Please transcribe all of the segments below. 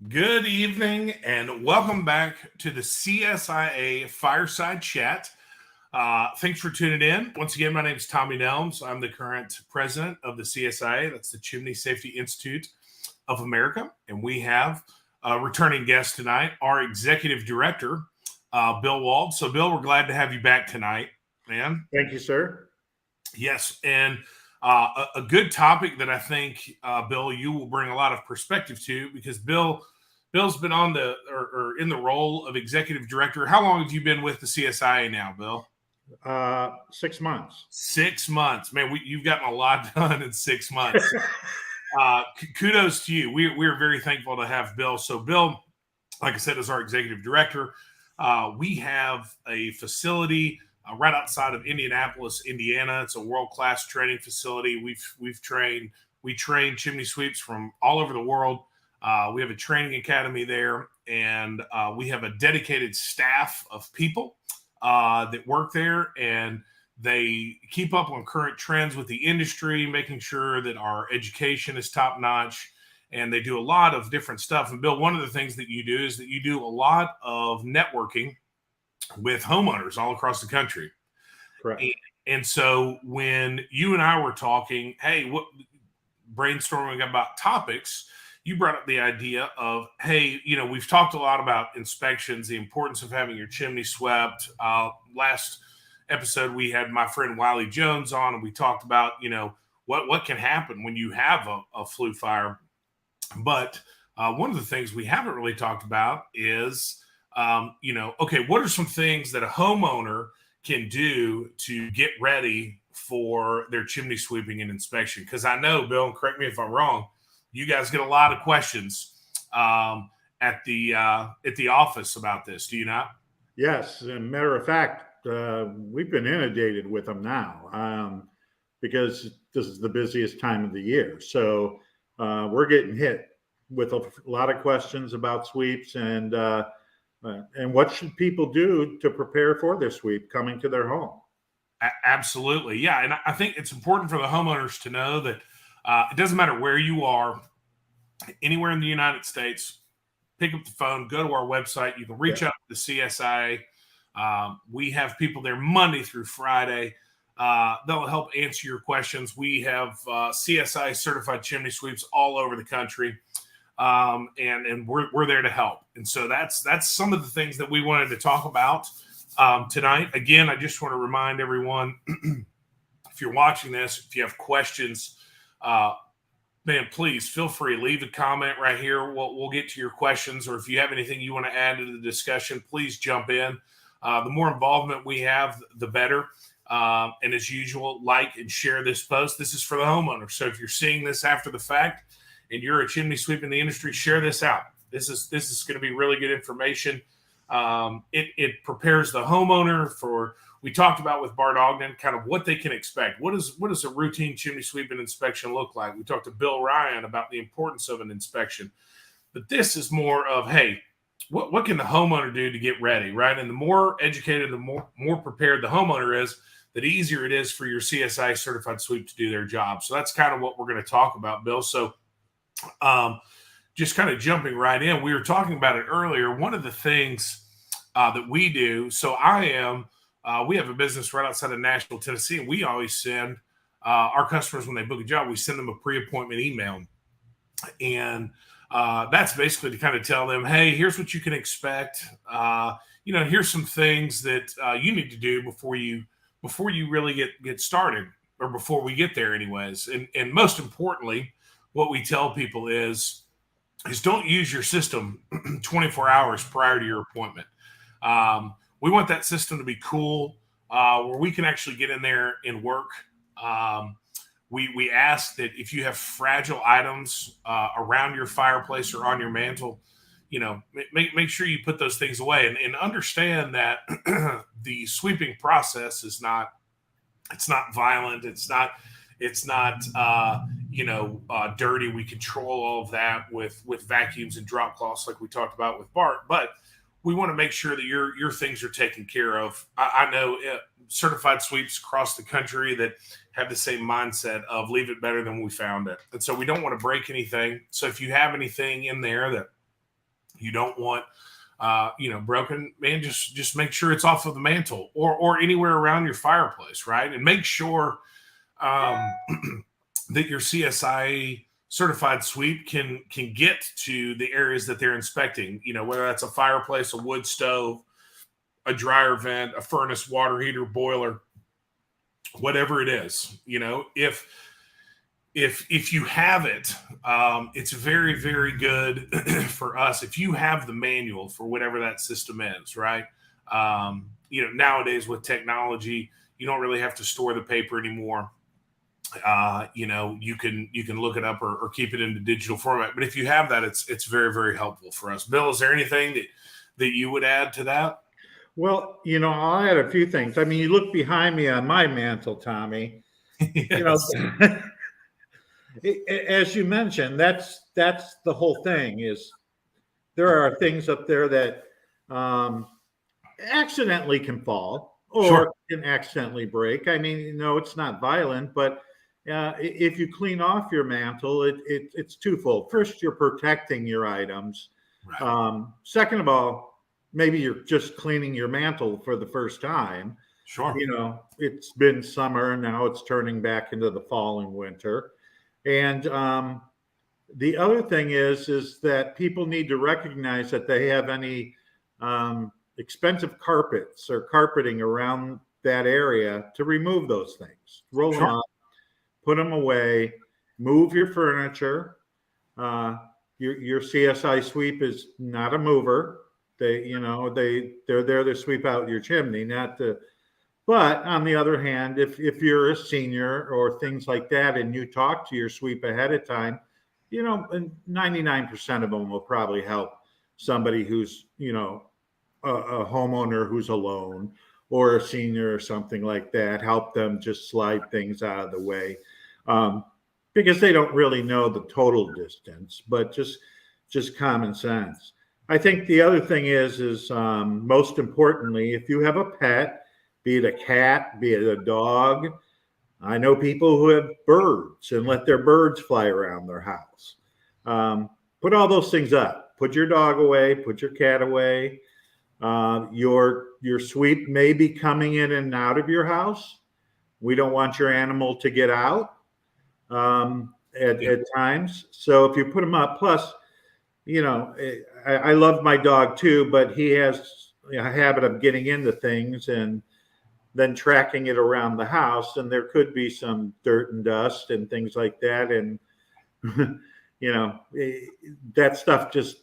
Good evening and welcome back to the CSIA Fireside Chat. Thanks for tuning in. Once again, my name is Tommy Nelms. I'm the current president of the CSIA. That's the Chimney Safety Institute of America. And we have a returning guest tonight, our executive director, Bill Wald. So, Bill, we're glad to have you back tonight, man. Thank you, sir. Yes. And a good topic that I think, Bill, you will bring a lot of perspective to because Bill's been on or in the role of executive director. How long have you been with the CSIA now, Bill? 6 months. 6 months, man. You've gotten a lot done in 6 months. Kudos to you. We're very thankful to have Bill. So, Bill, like I said, is our executive director. We have a facility right outside of Indianapolis, Indiana. It's a world-class training facility. We train chimney sweeps from all over the world. We have a training academy there, and we have a dedicated staff of people that work there, and they keep up on current trends with the industry, making sure that our education is top-notch, and they do a lot of different stuff. And Bill, one of the things that you do is that you do a lot of networking with homeowners all across the country. Correct. And so when you and I were talking, brainstorming about topics, you brought up the idea of, hey, we've talked a lot about inspections, the importance of having your chimney swept. Last episode, we had my friend Wiley Jones on, and we talked about, what can happen when you have a flue fire. But one of the things we haven't really talked about is, what are some things that a homeowner can do to get ready for their chimney sweeping and inspection? Because I know, Bill, and correct me if I'm wrong, you guys get a lot of questions at the office about this. Do you not? Yes. As a matter of fact, we've been inundated with them now because this is the busiest time of the year. So we're getting hit with a lot of questions about sweeps and what should people do to prepare for their sweep coming to their home. Absolutely. Yeah. And I think it's important for the homeowners to know that it doesn't matter where you are, anywhere in the United States, pick up the phone, go to our website. You can reach out to the CSIA. We have people there Monday through Friday. They'll help answer your questions. We have CSIA Certified Chimney Sweeps all over the country. And we're there to help. And so that's some of the things that we wanted to talk about tonight. Again, I just want to remind everyone, if you're watching this, if you have questions, man, please feel free. Leave a comment right here. We'll get to your questions, or if you have anything you want to add to the discussion, please jump in. The more involvement we have, the better. And as usual, like and share this post. This is for the homeowner. So if you're seeing this after the fact and you're a chimney sweep in the industry, share this out. This is going to be really good information. It prepares the homeowner for. We talked about with Bart Ogden kind of what they can expect. What does a routine chimney sweep and inspection look like? We talked to Bill Ryan about the importance of an inspection. But this is more of, hey, what can the homeowner do to get ready, right? And the more educated, the more prepared the homeowner is, the easier it is for your CSIA certified sweep to do their job. So that's kind of what we're going to talk about, Bill. So just kind of jumping right in, we were talking about it earlier. One of the things that we do, we have a business right outside of Nashville, Tennessee, and we always send our customers, when they book a job, we send them a pre-appointment email. And that's basically to kind of tell them, hey, here's what you can expect. Here's some things that you need to do before you really get started, or before we get there anyways. And most importantly, what we tell people is don't use your system 24 hours prior to your appointment. We want that system to be cool, where we can actually get in there and work. We ask that if you have fragile items around your fireplace or on your mantle, make sure you put those things away, and understand that the sweeping process is not violent. It's not dirty. We control all of that with vacuums and drop cloths like we talked about with Bart, but we want to make sure that your things are taken care of. I know certified sweeps across the country that have the same mindset of leave it better than we found it. And so we don't want to break anything. So if you have anything in there that You don't want, broken, man, just make sure it's off of the mantle or anywhere around your fireplace, right? And make sure that your CSIA certified sweep can get to the areas that they're inspecting, whether that's a fireplace, a wood stove, a dryer vent, a furnace, water heater, boiler, whatever it is. If you have it, it's very, very good for us. If you have the manual for whatever that system is, right? Nowadays with technology, you don't really have to store the paper anymore. You can look it up or keep it in the digital format. But if you have that, it's very, very helpful for us. Bill, is there anything that you would add to that? Well, I'll add a few things. I mean, you look behind me on my mantle, Tommy. Yes. As you mentioned, that's the whole thing. Is there are things up there that accidentally can fall or Sure. can accidentally break. I mean, it's not violent, but if you clean off your mantle, it's twofold. First, you're protecting your items. Right. Second of all, maybe you're just cleaning your mantle for the first time. Sure. It's been summer and now it's turning back into the fall and winter. And the other thing is that people need to recognize that they have any expensive carpets or carpeting around that area to remove those things. Roll them up, put them away, move your furniture. Your CSI sweep is not a mover. They're there to sweep out your chimney, not to. But on the other hand, if you're a senior or things like that, and you talk to your sweep ahead of time, 99% of them will probably help somebody who's, a homeowner who's alone or a senior or something like that, help them just slide things out of the way. Because they don't really know the total distance, but just common sense. I think the other thing is most importantly, if you have a pet, be it a cat, be it a dog. I know people who have birds and let their birds fly around their house. Put all those things up. Put your dog away. Put your cat away. Your sweep may be coming in and out of your house. We don't want your animal to get out at times. So if you put them up, plus, I love my dog too, but he has a habit of getting into things and then tracking it around the house, and there could be some dirt and dust and things like that. And, that stuff just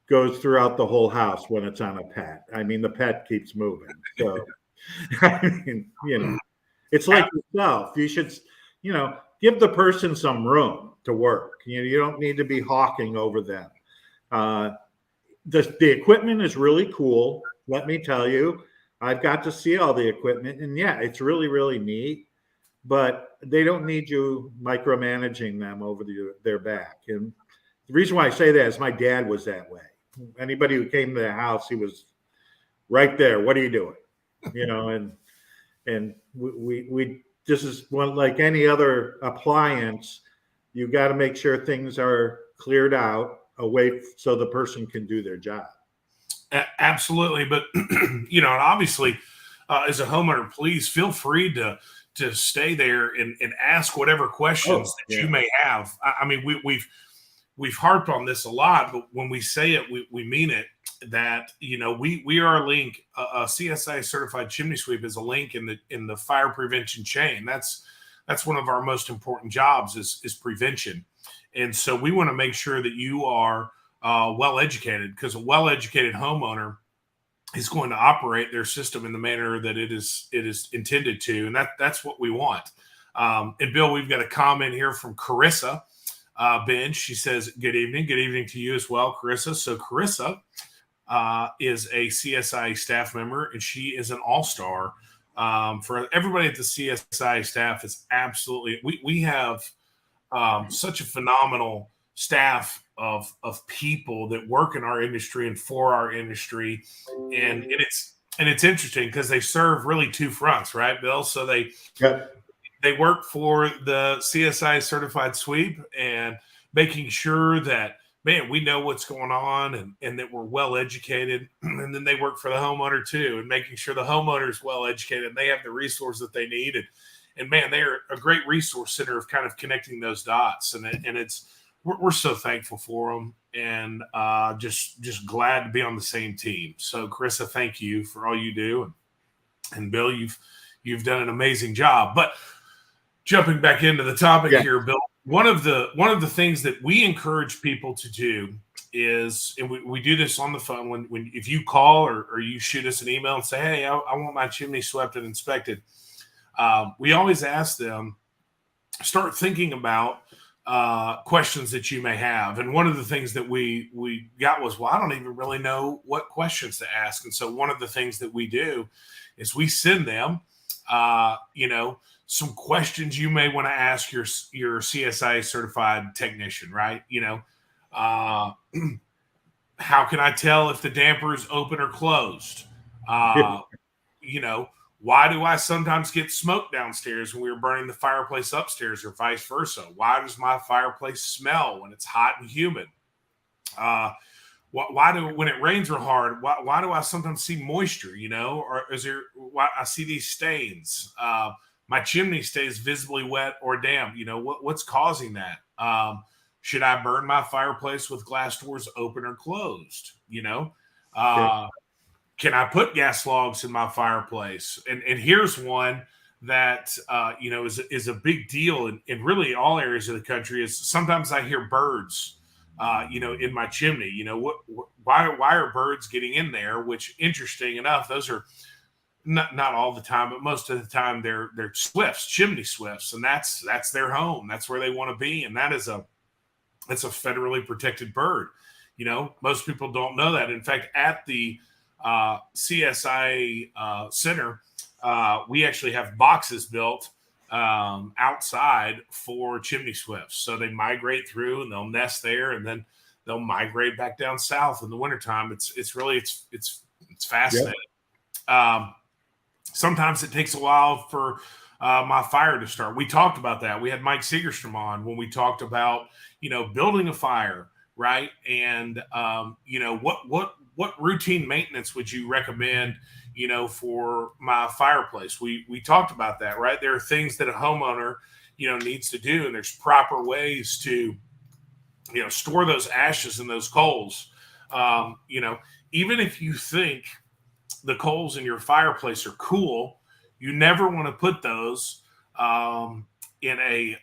goes throughout the whole house when it's on a pet. I mean, the pet keeps moving. So, it's like yourself. You should, give the person some room to work. You don't need to be hawking over them. The equipment is really cool. Let me tell you. I've got to see all the equipment, and yeah, it's really, really neat, but they don't need you micromanaging them over their back. And the reason why I say that is my dad was that way. Anybody who came to the house, he was right there. What are you doing? And we this is one like any other appliance. You got to make sure things are cleared out away so the person can do their job. Absolutely. But, and obviously, as a homeowner, please feel free to stay there and ask whatever questions that you may have. I mean, we've harped on this a lot, but when we say it, we mean it. That we are a link. A CSIA certified chimney sweep is a link in the fire prevention chain. That's one of our most important jobs is prevention, and so we want to make sure that you are well educated, because a well educated homeowner is going to operate their system in the manner that it is intended to, and that's what we want. And Bill, we've got a comment here from Carissa Bench. She says, good evening to you as well, Carissa. So Carissa is a CSIA staff member, and she is an all-star. For everybody at the CSIA staff, is absolutely, we have such a phenomenal staff of people that work in our industry and for our industry, and it's interesting because they serve really two fronts, right, Bill? So they work for the CSI Certified Sweep and making sure that man, we know what's going on, and that we're well educated. And then they work for the homeowner too, and making sure the homeowner is well educated and they have the resources that they need. And man, they're a great resource center of kind of connecting those dots. And it's, we're so thankful for them, and just glad to be on the same team. So Carissa, thank you for all you do. And Bill, you've done an amazing job. But jumping back into the topic here, Bill, one of the things that we encourage people to do is, and we do this on the phone, when if you call or you shoot us an email and say, hey, I want my chimney swept and inspected, we always ask them, start thinking about questions that you may have. And one of the things that we got was, well, I don't even really know what questions to ask. And so one of the things that we do is we send them, some questions you may want to ask your CSIA certified technician, right? How can I tell if the damper is open or closed? Why do I sometimes get smoke downstairs when we were burning the fireplace upstairs, or vice versa? Why does my fireplace smell when it's hot and humid? When it rains real hard, why do I sometimes see moisture, or why I see these stains? My chimney stays visibly wet or damp. What's causing that? Should I burn my fireplace with glass doors open or closed? Can I put gas logs in my fireplace? And here's one that is a big deal in really all areas of the country. Is sometimes I hear birds, in my chimney. Why are birds getting in there? Which, interesting enough, those are not all the time, but most of the time they're swifts, chimney swifts, and that's their home. That's where they want to be, and that's a federally protected bird. Most people don't know that. In fact, at the CSIA Center, we actually have boxes built outside for chimney swifts. So they migrate through and they'll nest there, and then they'll migrate back down south in the wintertime. It's fascinating. Yep. Sometimes it takes a while for my fire to start. We talked about that. We had Mike Segerstrom on when we talked about, building a fire, right? And, what routine maintenance would you recommend, for my fireplace? We talked about that, right? There are things that a homeowner, needs to do, and there's proper ways to, store those ashes and those coals. Even if you think the coals in your fireplace are cool, you never want to put those in a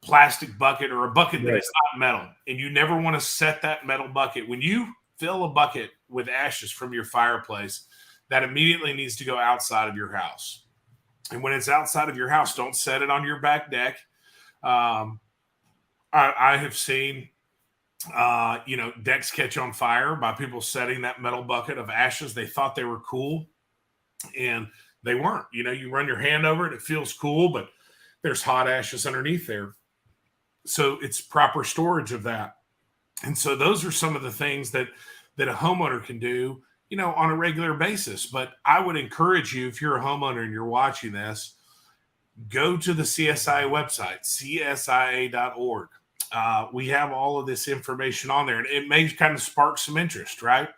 plastic bucket or a bucket that is not metal. And you never want to set that metal bucket. When you fill a bucket with ashes from your fireplace, that immediately needs to go outside of your house. And when it's outside of your house, don't set it on your back deck. I have seen decks catch on fire by people setting that metal bucket of ashes. They thought they were cool, and they weren't. You run your hand over it, it feels cool, but there's hot ashes underneath there. So it's proper storage of that. And so those are some of the things that a homeowner can do, on a regular basis. But I would encourage you, if you're a homeowner and you're watching this, go to the CSIA website, csia.org. We have all of this information on there, and it may kind of spark some interest, right,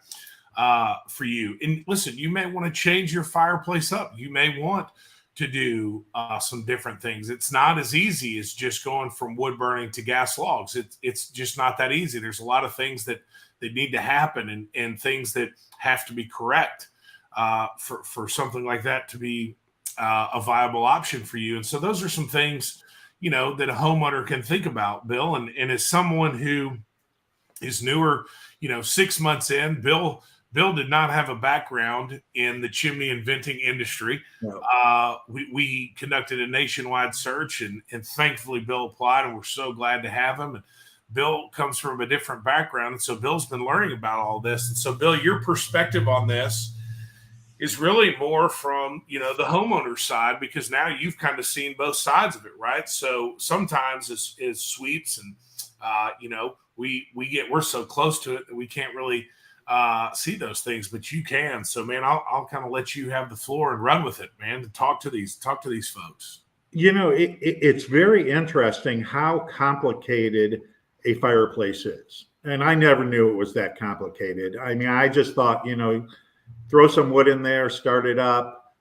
for you. And listen, you may want to change your fireplace up. You may want to do some different things. It's not as easy as just going from wood burning to gas logs. It's just not that easy. There's a lot of things that need to happen, and things that have to be correct for something like that to be a viable option for you. And so those are some things, that a homeowner can think about, Bill. And as someone who is newer, 6 months in, Bill did not have a background in the chimney and venting industry. No. We conducted a nationwide search, and thankfully Bill applied, and we're so glad to have him. And Bill comes from a different background, and so Bill's been learning about all this. And so, Bill, your perspective on this is really more from, the homeowner side, because now you've kind of seen both sides of it, right? So sometimes as sweeps, and we're so close to it that we can't really see those things, but you can. So, man, I'll kind of let you have the floor and run with it, man, to talk to these folks. It's very interesting how complicated a fireplace is. And I never knew it was that complicated. I mean, I just thought, throw some wood in there, start it up,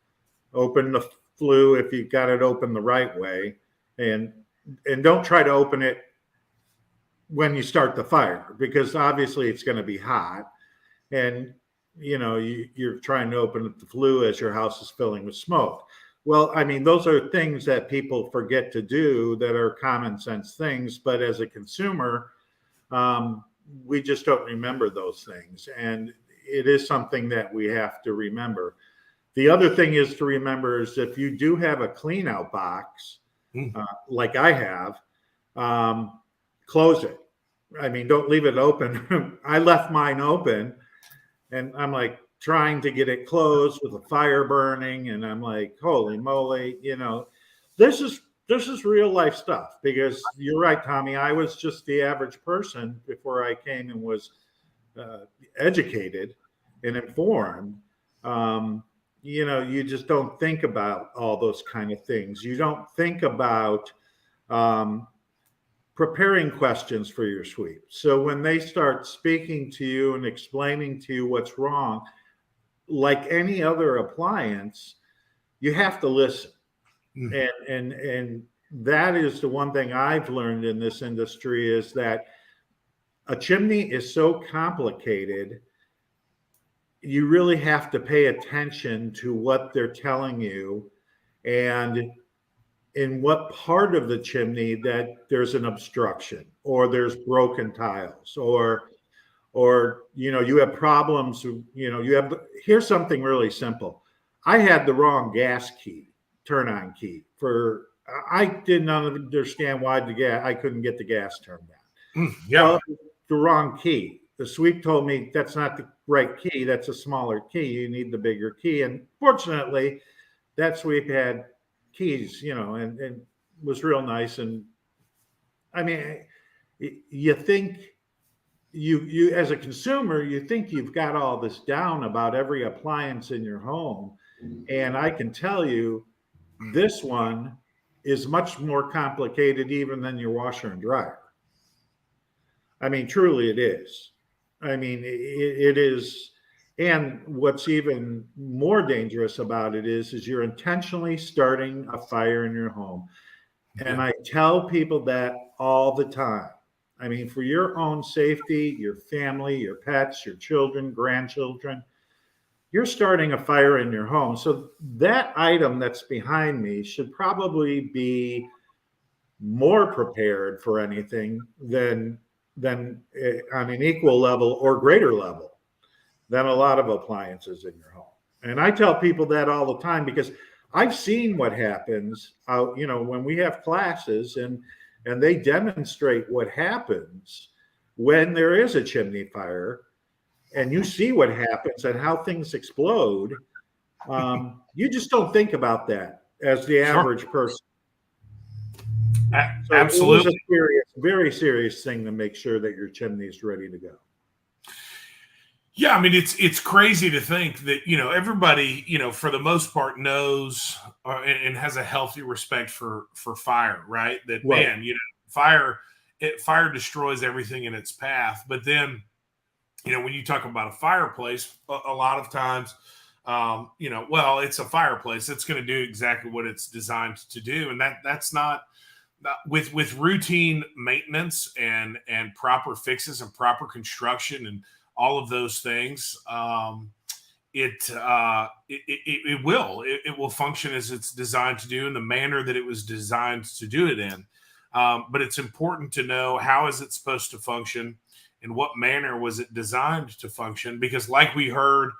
open the flue if you got it open the right way, and don't try to open it when you start the fire, because obviously it's going to be hot, and you're trying to open up the flue as your house is filling with smoke. Well, I mean, those are things that people forget to do that are common sense things, but as a consumer, we just don't remember those things, and it is something that we have to remember. The other thing is to remember is if you do have a clean out box, like I have, close it. I mean, don't leave it open. I left mine open, and I'm like trying to get it closed with a fire burning, and I'm like, holy moly, this is real life stuff. Because you're right, Tommy, I was just the average person before I came and was educated and informed. You just don't think about all those kind of things. You don't think about preparing questions for your sweep. So when they start speaking to you and explaining to you what's wrong, like any other appliance, you have to listen. And that is the one thing I've learned in this industry, is that a chimney is so complicated. You really have to pay attention to what they're telling you, and in what part of the chimney that there's an obstruction, or there's broken tiles, or you have problems. Here's something really simple. I had the wrong gas key, turn on key, I did not understand why I couldn't get the gas turned on. Well, the wrong key. The sweep told me that's not the right key. That's a smaller key. You need the bigger key. And fortunately, that sweep had keys, and was real nice. And I mean, you think you as a consumer, you think you've got all this down about every appliance in your home. And I can tell you, this one is much more complicated even than your washer and dryer. I mean, truly it is. I mean, it is. And what's even more dangerous about it is you're intentionally starting a fire in your home. And I tell people that all the time. I mean, for your own safety, your family, your pets, your children, grandchildren, you're starting a fire in your home. So that item that's behind me should probably be more prepared for anything than on an equal level or greater level than a lot of appliances in your home. And I tell people that all the time, because I've seen what happens out, when we have classes and they demonstrate what happens when there is a chimney fire, and you see what happens and how things explode. You just don't think about that as the average person. So Absolutely. It was a very serious thing to make sure that your chimney is ready to go. Yeah, I mean, it's crazy to think that everybody for the most part knows and has a healthy respect for fire, right? That Right. Man, fire destroys everything in its path. But then when you talk about a fireplace, a lot of times, well, it's a fireplace. It's going to do exactly what it's designed to do, and that's not with routine maintenance and proper fixes and proper construction and all of those things. It will function as it's designed to do in the manner that it was designed to do it in. But it's important to know, how is it supposed to function? In what manner was it designed to function? Because like we heard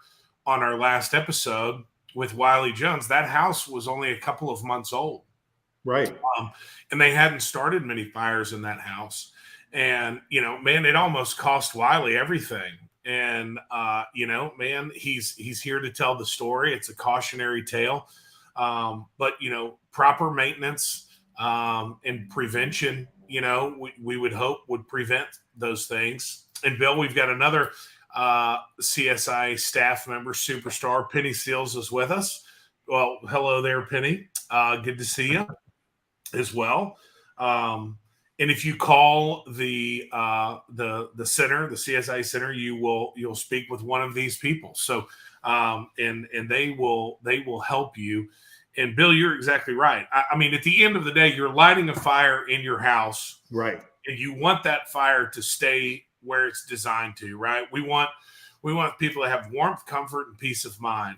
on our last episode with Wiley Jones, that house was only a couple of months old. Right. And they hadn't started many fires in that house. And, man, it almost cost Wiley everything. And, man, he's here to tell the story. It's a cautionary tale. But, proper maintenance and prevention, we would hope would prevent those things. And Bill, we've got another CSI staff member, superstar, Penny Seals, is with us. Well, hello there, Penny. Good to see you as well. And if you call the center, the CSIA center, you'll speak with one of these people. So and they will help you. And Bill, you're exactly right. I mean, at the end of the day, you're lighting a fire in your house, Right. and you want that fire to stay where it's designed to. Right? We want people to have warmth, comfort, and peace of mind.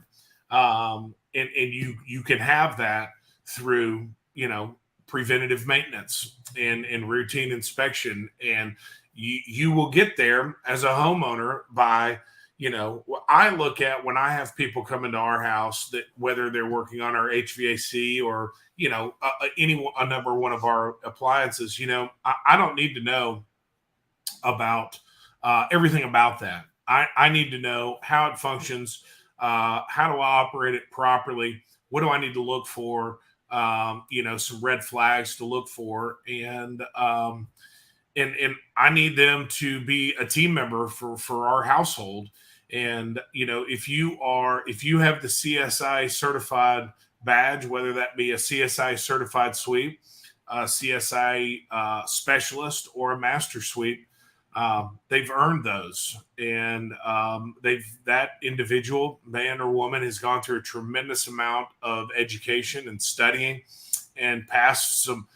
And you can have that through preventative maintenance and routine inspection, and you will get there as a homeowner by I look at when I have people come into our house, that whether they're working on our HVAC or a number one of our appliances, I don't need to know about everything about that. I need to know how it functions, how do I operate it properly, what do I need to look for, some red flags to look for, and I need them to be a team member for our household. And if you have the CSI certified badge, whether that be a CSI certified sweep, a CSI specialist, or a master sweep, they've earned those, and that individual, man or woman, has gone through a tremendous amount of education and studying, and passed some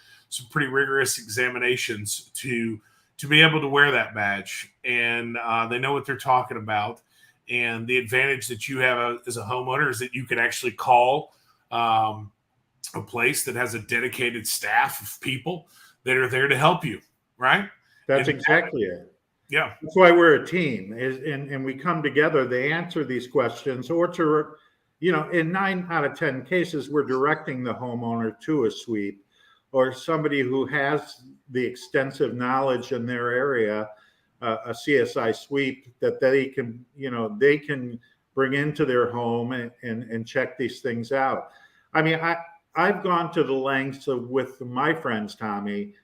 pretty rigorous examinations to be able to wear that badge, and they know what they're talking about. And the advantage that you have as a homeowner is that you can actually call a place that has a dedicated staff of people that are there to help you, right? That's And exactly it. yeah. That's why we're a team, and we come together to answer these questions, or to, in 9 out of 10 cases, we're directing the homeowner to a sweep or somebody who has the extensive knowledge in their area, a CSI sweep that they can bring into their home and check these things out. I mean, I've gone to the lengths with my friends, Tommy,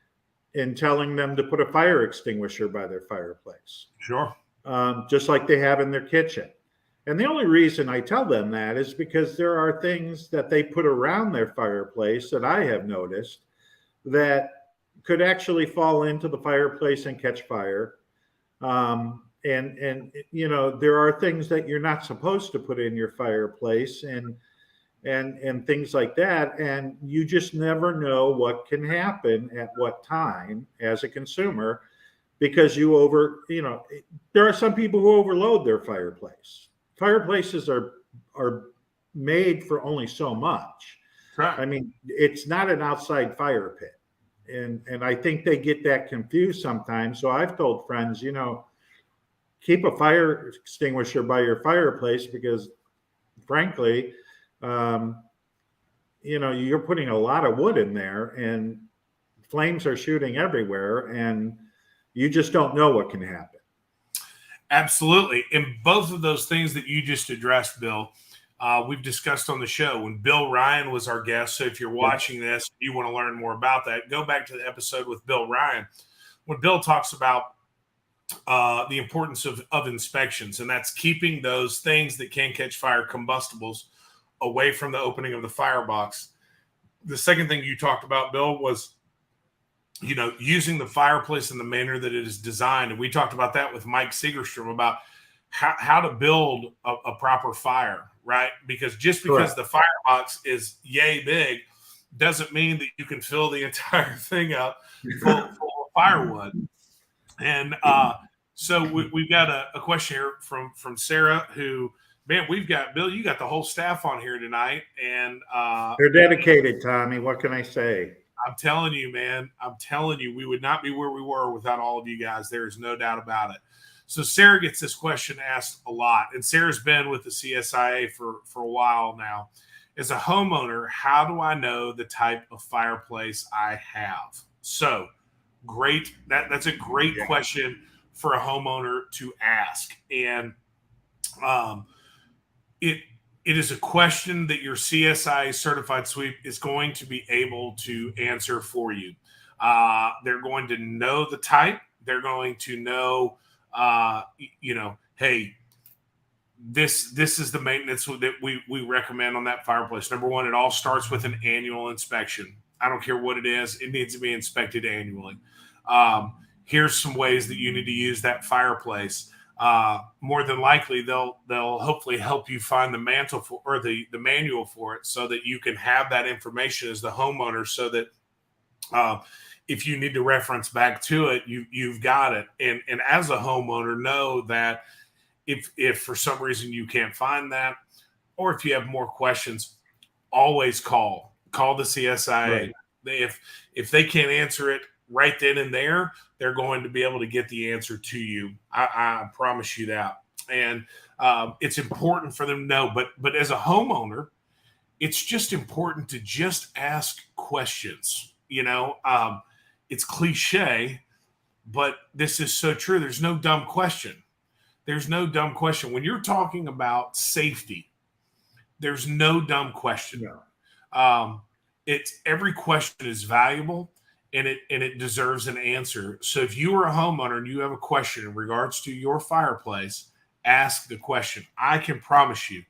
in telling them to put a fire extinguisher by their fireplace, Sure. just like they have in their kitchen. And the only reason I tell them that is because there are things that they put around their fireplace that I have noticed that could actually fall into the fireplace and catch fire. And there are things that you're not supposed to put in your fireplace, and things like that. And you just never know what can happen at what time as a consumer, because there are some people who overload their fireplace. Fireplaces are made for only so much. Right. I mean, it's not an outside fire pit. And I think they get that confused sometimes. So I've told friends, keep a fire extinguisher by your fireplace, because frankly, you're putting a lot of wood in there, and flames are shooting everywhere, and you just don't know what can happen. Absolutely. And both of those things that you just addressed, Bill, we've discussed on the show when Bill Ryan was our guest. So if you're watching this, you want to learn more about that, go back to the episode with Bill Ryan, when Bill talks about the importance of inspections, and that's keeping those things that can catch fire, combustibles, away from the opening of the firebox. The second thing you talked about, Bill, was using the fireplace in the manner that it is designed. And we talked about that with Mike Segerstrom about how to build a proper fire, right? Because just because the firebox is yay big doesn't mean that you can fill the entire thing up full of firewood. And so we've got a question here from Sarah, who, man, we've got, Bill, you got the whole staff on here tonight. And they're dedicated, Tommy. What can I say? I'm telling you, man, we would not be where we were without all of you guys. There is no doubt about it. So Sarah gets this question asked a lot, and Sarah's been with the CSIA for a while now. As a homeowner, how do I know the type of fireplace I have? So great. That's a great question for a homeowner to ask. And it is a question that your CSI certified sweep is going to be able to answer for you. They're going to know the type. They're going to know, hey, this is the maintenance that we recommend on that fireplace. Number one, it all starts with an annual inspection. I don't care what it is. It needs to be inspected annually. Here's some ways that you need to use that fireplace. More than likely, they'll hopefully help you find the mantle for, or the manual for it, so that you can have that information as the homeowner, so that if you need to reference back to it, you've got it. And as a homeowner, know that if for some reason you can't find that, or if you have more questions, always call the CSIA. Right. If they can't answer it right then and there, they're going to be able to get the answer to you. I promise you that. And it's important for them to know. But as a homeowner, it's just important to just ask questions. It's cliche, but this is so true. There's no dumb question. There's no dumb question. When you're talking about safety, there's no dumb question. No. It's every question is valuable, and it deserves an answer. So if you are a homeowner and you have a question in regards to your fireplace, ask the question. I can promise you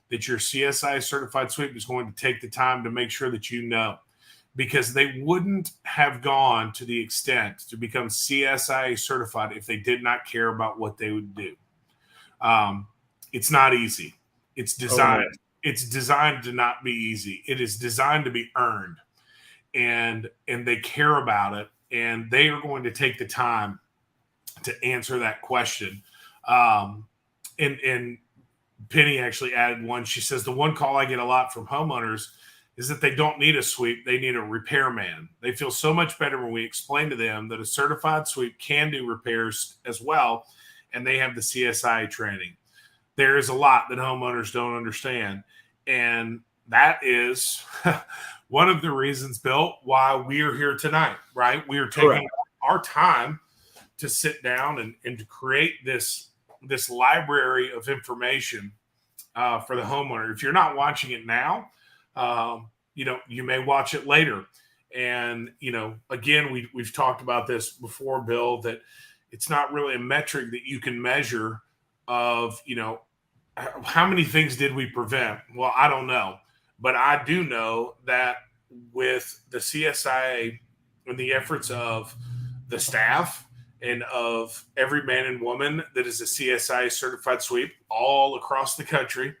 that your CSIA certified sweep is going to take the time to make sure that you know, because they wouldn't have gone to the extent to become CSIA certified if they did not care about what they would do. It's not easy. It's designed. Oh, no. It's designed to not be easy. It is designed to be earned, and they care about it, and they are going to take the time to answer that question. And Penny actually added one. She says, the one call I get a lot from homeowners is that they don't need a sweep. They need a repairman. They feel so much better when we explain to them that a certified sweep can do repairs as well, and they have the CSIA training. There is a lot that homeowners don't understand. And that is one of the reasons, Bill, why we are here tonight, right? We are taking Correct. our time to sit down and to create this library of information for the homeowner. If you're not watching it now, you may watch it later. And, again, we've talked about this before, Bill, that it's not really a metric that you can measure of, how many things did we prevent? Well, I don't know, but I do know that with the CSIA and the efforts of the staff and of every man and woman that is a CSIA certified sweep all across the country,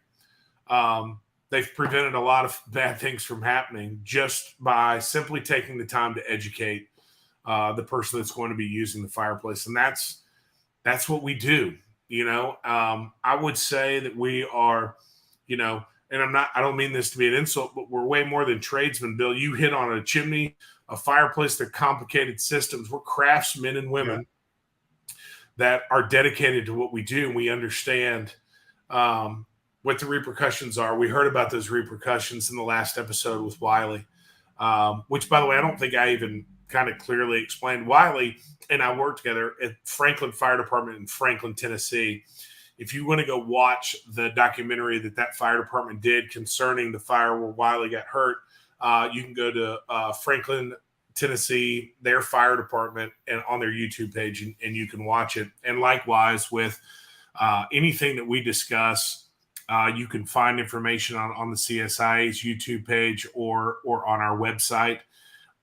they've prevented a lot of bad things from happening just by simply taking the time to educate the person that's going to be using the fireplace. And that's what we do. I would say that we are, and I don't mean this to be an insult, but we're way more than tradesmen, Bill. You hit on a chimney, a fireplace, they're complicated systems. We're craftsmen and women that are dedicated to what we do. And we understand what the repercussions are. We heard about those repercussions in the last episode with Wiley, which, by the way, I don't think I even kind of clearly explained. Wiley and I worked together at Franklin Fire Department in Franklin, Tennessee. If you want to go watch the documentary that fire department did concerning the fire where Wiley got hurt, you can go to Franklin, Tennessee, their fire department, and on their YouTube page, and you can watch it. And likewise with anything that we discuss, you can find information on the CSIA's YouTube page or on our website,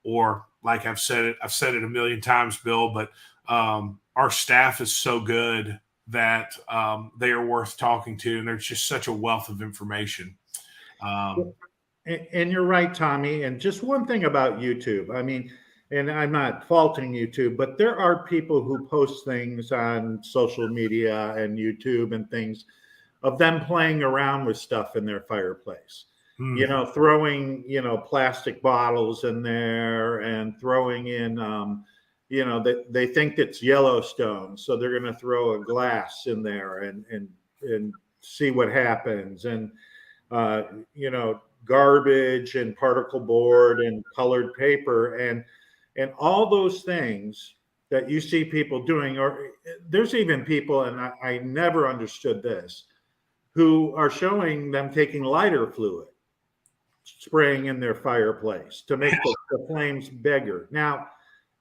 or like I've said it a million times, Bill, but our staff is so good that they are worth talking to, and there's just such a wealth of information. And you're right, Tommy. And just one thing about YouTube, I mean, and I'm not faulting YouTube, but there are people who post things on social media and YouTube and things of them playing around with stuff in their fireplace. Throwing, plastic bottles in there and throwing in, they think it's Yellowstone. So they're going to throw a glass in there and see what happens. And, garbage and particle board and colored paper and all those things that you see people doing. Or there's even people, and I never understood this, who are showing them taking lighter fluid, spraying in their fireplace to make the flames bigger. Now,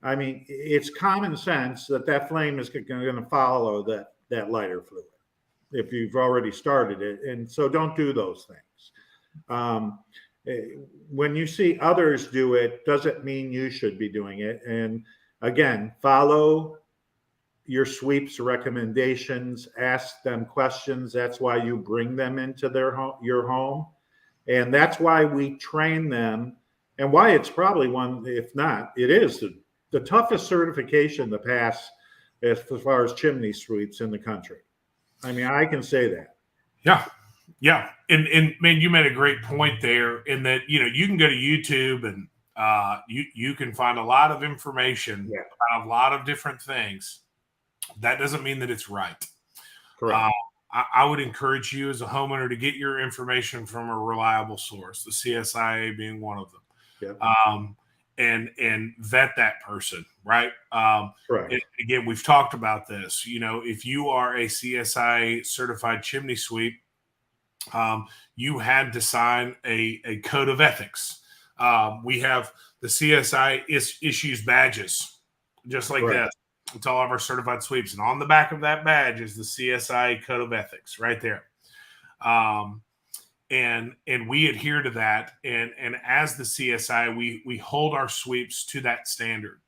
I mean, it's common sense that flame is going to follow that lighter fluid if you've already started it. And so don't do those things. When you see others do it, doesn't mean you should be doing it. And again, follow your sweeps recommendations, ask them questions. That's why you bring them into your home. And that's why we train them, and why it's probably one, if not, it is the toughest certification to pass as far as chimney sweeps in the country. I mean, I can say that. Yeah. Yeah. And man, you made a great point there in that, you can go to YouTube and you can find a lot of information about a lot of different things. That doesn't mean that it's right. Correct. I would encourage you as a homeowner to get your information from a reliable source, the CSIA being one of them. And vet that person, right? Correct. Again, we've talked about this. If you are a CSIA certified chimney sweep, you had to sign a code of ethics. We have the CSI issues badges, just like this. It's all of our certified sweeps. And on the back of that badge is the CSI code of ethics right there. And we adhere to that. And as the CSI, we hold our sweeps to that standard.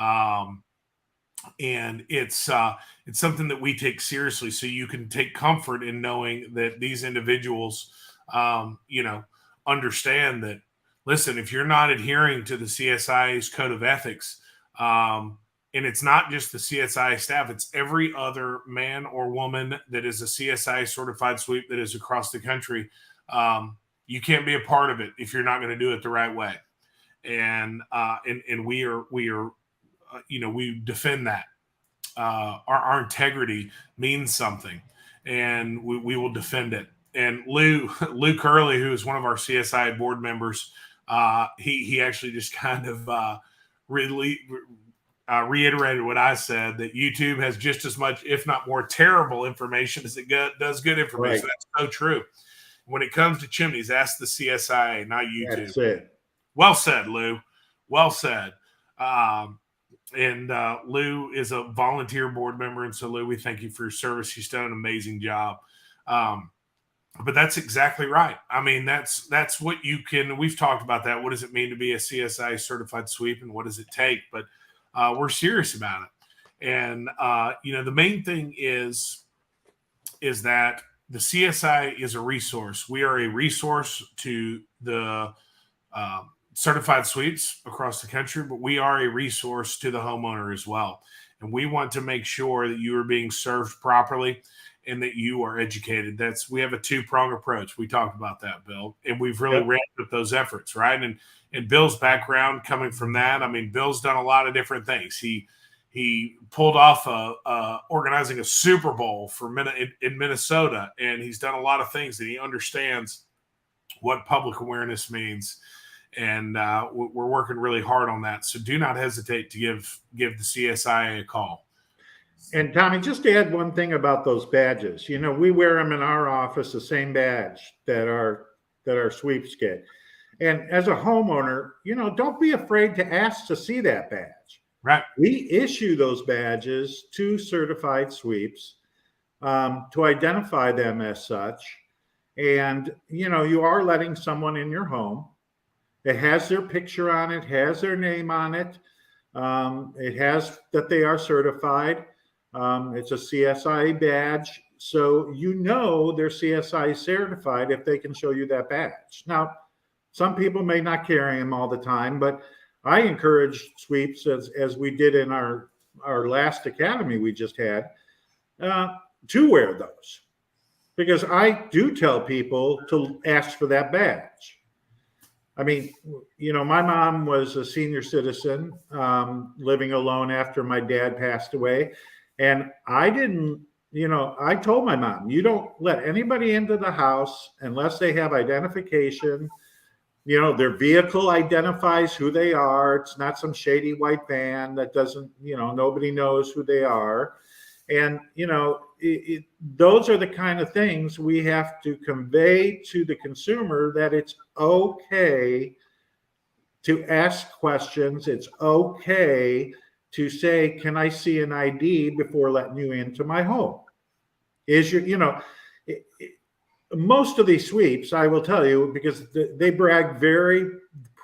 And it's something that we take seriously. So you can take comfort in knowing that these individuals, understand that, listen, if you're not adhering to the CSI's code of ethics, and it's not just the CSI staff, it's every other man or woman that is a CSI certified sweep that is across the country. You can't be a part of it if you're not going to do it the right way. And we are, we defend that. Our integrity means something, and we will defend it. And Lou Curley, who is one of our CSI board members, he actually just kind of reiterated what I said, that YouTube has just as much, if not more, terrible information as it does good information. Right. That's so true. When it comes to chimneys, ask the CSIA, not YouTube. That's it. Well said, Lou. Well said. And Lou is a volunteer board member. And so, Lou, we thank you for your service. She's done an amazing job. But that's exactly right. I mean, that's what we've talked about that. What does it mean to be a CSI certified sweep, and what does it take? But we're serious about it. And, the main thing is that the CSI is a resource. We are a resource to the certified sweeps across the country, but we are a resource to the homeowner as well. And we want to make sure that you are being served properly and that you are educated. We have a two-pronged approach. We talked about that, Bill, and we've really ramped up those efforts, right? And Bill's background coming from that, I mean, Bill's done a lot of different things. He pulled off organizing a Super Bowl in Minnesota, and he's done a lot of things, and he understands what public awareness means. And we're working really hard on that. So do not hesitate to give the CSIA a call. And Tommy, just to add one thing about those badges, we wear them in our office, the same badge that our sweeps get. And as a homeowner, don't be afraid to ask to see that badge. Right. We issue those badges to certified sweeps to identify them as such. And, you are letting someone in your home. It has their picture on it, has their name on it. It has that they are certified. It's a CSI badge. So they're CSI certified if they can show you that badge. Now, some people may not carry them all the time, but I encourage sweeps, as we did in our last academy we just had, to wear those. Because I do tell people to ask for that badge. I mean, my mom was a senior citizen living alone after my dad passed away. And I didn't, I told my mom, you don't let anybody into the house unless they have identification. Their vehicle identifies who they are. It's not some shady white van that doesn't, nobody knows who they are. And, those are the kind of things we have to convey to the consumer, that it's okay to ask questions. It's okay to say, can I see an ID before letting you into my home? Most of these sweeps, I will tell you, because they brag very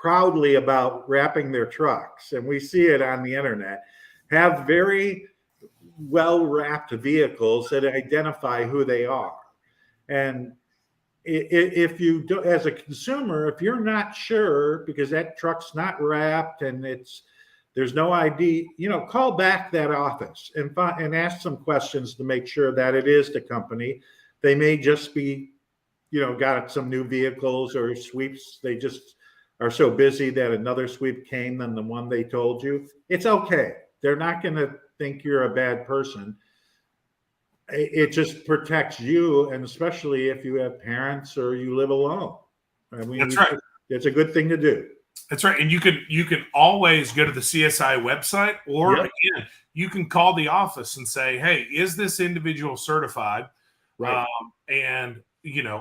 proudly about wrapping their trucks, and we see it on the internet, have very well wrapped vehicles that identify who they are. And if you do, as a consumer, if you're not sure because that truck's not wrapped and there's no ID, call back that office and ask some questions to make sure that it is the company. They may just be, got some new vehicles or sweeps. They just are so busy that another sweep came than the one they told you. It's okay. They're not going to think you're a bad person. It just protects you, and especially if you have parents or you live alone. I mean, That's right. It's a good thing to do. That's right. And you can always go to the CSI website, or again, you can call the office and say, hey, is this individual certified? Right. And,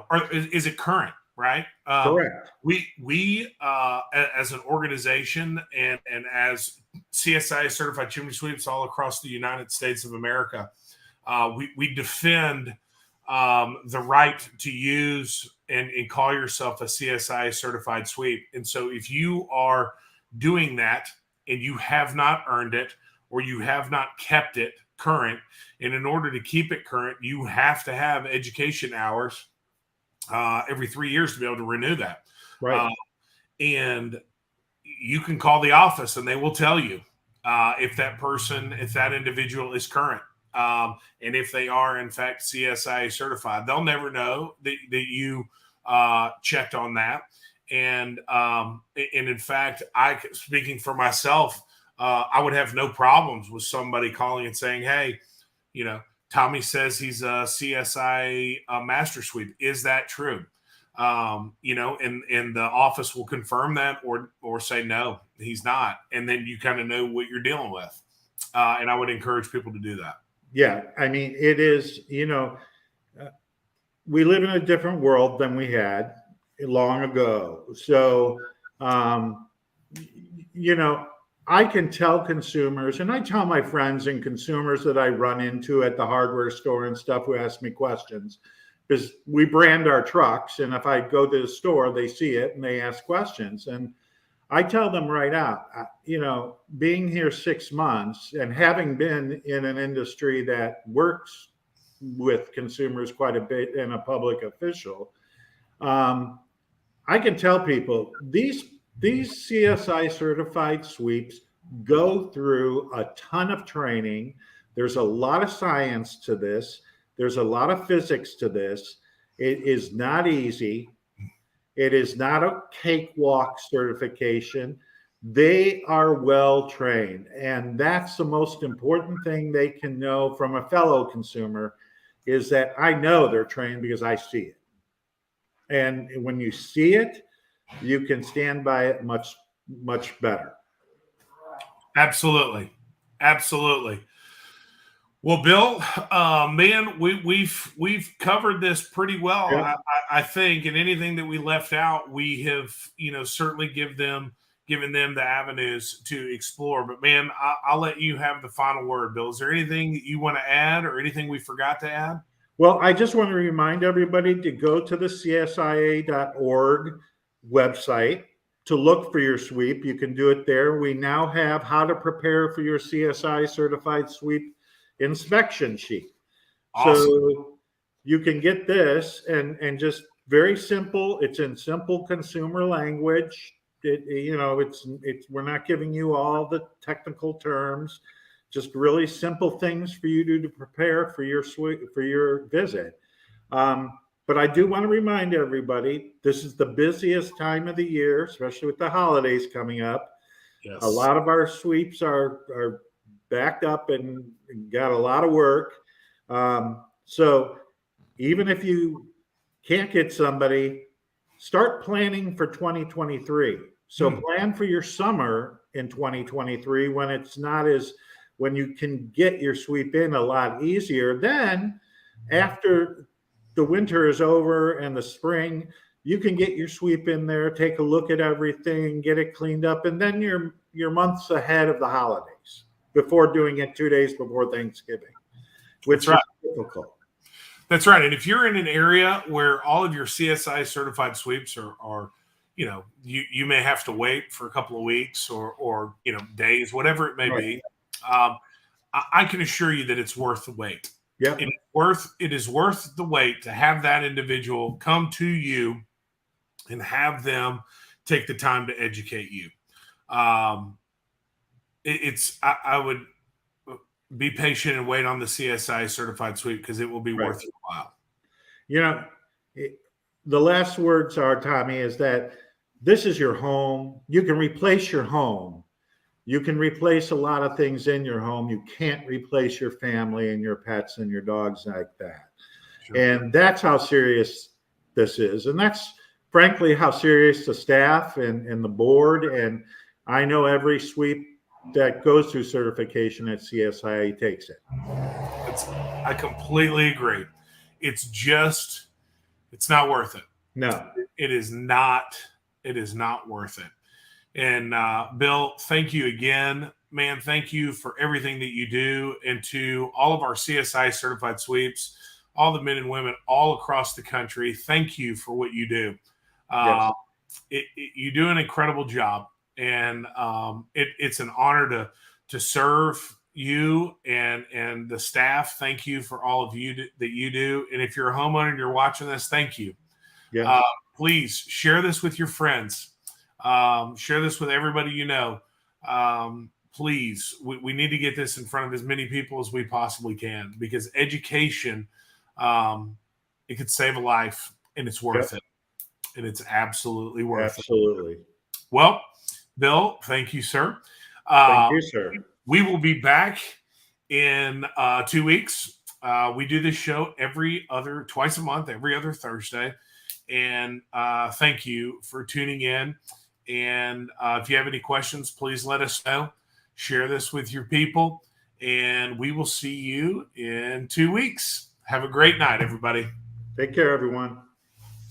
or is it current? Right. Correct. We as an organization and as CSIA Certified Chimney Sweeps all across the United States of America, we defend the right to use and call yourself a CSIA Certified Sweep. And so if you are doing that and you have not earned it or you have not kept it current, and in order to keep it current, you have to have education hours every 3 years to be able to renew that. Right. And you can call the office and they will tell you if that individual is current. And if they are, in fact, CSIA certified, they'll never know that you checked on that. And in fact, speaking for myself, I would have no problems with somebody calling and saying, hey, Tommy says he's a CSIA master sweep. Is that true? And the office will confirm that or say, no, he's not. And then you kind of know what you're dealing with. And I would encourage people to do that. Yeah. I mean, it is, we live in a different world than we had long ago. So, I can tell consumers, and I tell my friends and consumers that I run into at the hardware store and stuff who ask me questions, because we brand our trucks. And if I go to the store, they see it and they ask questions. And I tell them right out, being here 6 months and having been in an industry that works with consumers quite a bit and a public official, I can tell people these CSI certified sweeps go through a ton of training. There's a lot of science to this. There's a lot of physics to this. It is not easy. It is not a cakewalk certification. They are well trained. And that's the most important thing they can know from a fellow consumer, is that I know they're trained because I see it. And when you see it, you can stand by it much, much better. Absolutely. Well, Bill, man, we've covered this pretty well, Yeah. I think, and anything that we left out, we have, certainly given them the avenues to explore. But man, I'll let you have the final word, Bill. Is there anything that you want to add or anything we forgot to add? Well, I just want to remind everybody to go to the CSIA.org website to look for your sweep. You can do it there. We now have how to prepare for your CSI certified sweep inspection sheet. Awesome. So you can get this and just very simple. It's in simple consumer language. We're not giving you all the technical terms, just really simple things for you to prepare for your visit. But I do want to remind everybody, this is the busiest time of the year, especially with the holidays coming up. Yes. A lot of our sweeps are backed up and got a lot of work. So even if you can't get somebody, start planning for 2023. So plan for your summer in 2023 when you can get your sweep in a lot easier. Then after the winter is over and the spring, you can get your sweep in there, take a look at everything, get it cleaned up, and then you're months ahead of the holidays before doing it 2 days before Thanksgiving, which is difficult. That's right. And if you're in an area where all of your CSI certified sweeps are you may have to wait for a couple of weeks or days, whatever it may Right. be. I can assure you that it's worth the wait. Yeah. It is worth the wait to have that individual come to you and have them take the time to educate you. I would be patient and wait on the CSIA Certified Sweep because it will be Right. worth your while. The last words are, Tommy, is that this is your home. You can replace your home. You can replace a lot of things in your home. You can't replace your family and your pets and your dogs like that. Sure. And that's how serious this is. And that's frankly how serious the staff and the board, and I know every sweep that goes through certification at CSIA takes it. I completely agree. It's not worth it. No, it is not. It is not worth it. And Bill, thank you again, man. Thank you for everything that you do, and to all of our CSI certified sweeps, all the men and women all across the country. Thank you for what you do. Yes. You do an incredible job, and it's an honor to serve you and the staff. Thank you for all of you that you do. And if you're a homeowner and you're watching this, thank you. Yes. Please share this with your friends. Share this with everybody you know. Please, we need to get this in front of as many people as we possibly can, because education, it could save a life, and it's worth it. And it's absolutely worth it. Absolutely. Well, Bill, thank you, sir. Thank you, sir. We will be back in 2 weeks. We do this show twice a month, every other Thursday. And thank you for tuning in. And if you have any questions, please let us know. Share this with your people. And we will see you in 2 weeks. Have a great night, everybody. Take care, everyone.